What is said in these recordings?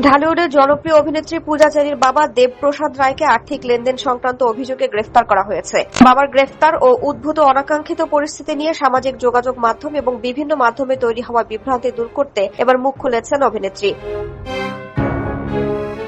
ঢালিউডের জনপ্রিয় অভিনেত্রী পূজা চেরির বাবা দেবপ্রসাদ রায়কে আর্থিক লেনদেন সংক্রান্ত অভিযোগে গ্রেফতার করা হয়েছে। বাবার গ্রেফতার ও উদ্ভূত অনাকাঙ্ক্ষিত পরিস্থিতি নিয়ে সামাজিক যোগাযোগ মাধ্যম এবং বিভিন্ন মাধ্যমে তৈরি হওয়া বিভ্রান্তি দূর করতে এবার মুখ খুলেছেন অভিনেত্রী।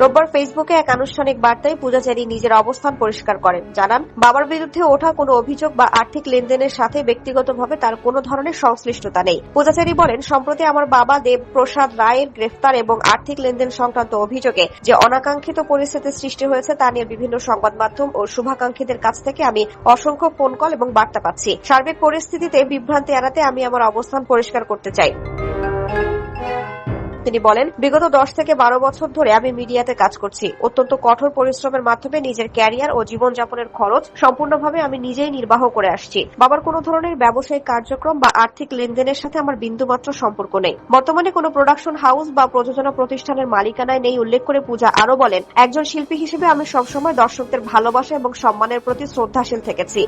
রোববার ফেসবুকে এক আনুষ্ঠানিক বার্তায় পূজা চেরি নিজের অবস্থান পরিষ্কার করেন, জানান বাবার বিরুদ্ধে ওঠা কোনো অভিযোগ বা আর্থিক লেনদেনের সাথে ব্যক্তিগতভাবে তার কোনো ধরনের সংশ্লিষ্টতা নেই। পূজা চেরি বলেন, সম্প্রতি আমার বাবা দেবপ্রসাদ রায়ের গ্রেফতার এবং আর্থিক লেনদেন সংক্রান্ত অভিযোগে যে অনাকাঙ্ক্ষিত পরিস্থিতির সৃষ্টি হয়েছে তা নিয়ে বিভিন্ন সংবাদ মাধ্যম ও শুভাকাঙ্ক্ষীদের কাছ থেকে আমি অসংখ্য ফোন কল এবং বার্তা পাচ্ছি। সার্বিক পরিস্থিতিতে বিভ্রান্তি এড়াতে আমি আমার অবস্থান পরিষ্কার করতে চাই। তিনি বলেন, বিগত 10 থেকে 12 বছর ধরে আমি মিডিয়াতে কাজ করছি। অত্যন্ত কঠোর পরিশ্রমের মাধ্যমে নিজের ক্যারিয়ার ও জীবনযাপনের খরচ সম্পূর্ণভাবে আমি নিজেই নির্বাহ করে আসছি। বাবার কোনো ধরনের ব্যবসায়িক কার্যক্রম বা আর্থিক লেনদেনের সাথে আমার বিন্দুমাত্র সম্পর্ক নেই। বর্তমানে কোনো প্রোডাকশন হাউস বা প্রযোজনা প্রতিষ্ঠানের মালিকানায় নেই উল্লেখ করে পূজা আরও বলেন, একজন শিল্পী হিসেবে আমি সবসময় দর্শকদের ভালোবাসা এবং সম্মানের প্রতি শ্রদ্ধাশীল থেকেছি।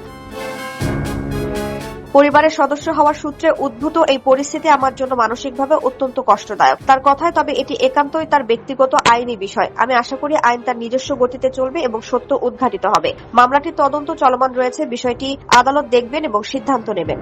পরিবারের সদস্য হওয়ার সূত্রে উদ্ভূত এই পরিস্থিতি আমার জন্য মানসিকভাবে অত্যন্ত কষ্টদায়ক। তার কথায়, তবে এটি একান্তই তার ব্যক্তিগত আইনি বিষয়। আমি আশা করি আইন তার নিজস্ব গতিতে চলবে এবং সত্য উদ্ঘাটিত হবে। মামলাটির তদন্ত চলমান রয়েছে, বিষয়টি আদালত দেখবেন এবং সিদ্ধান্ত নেবেন।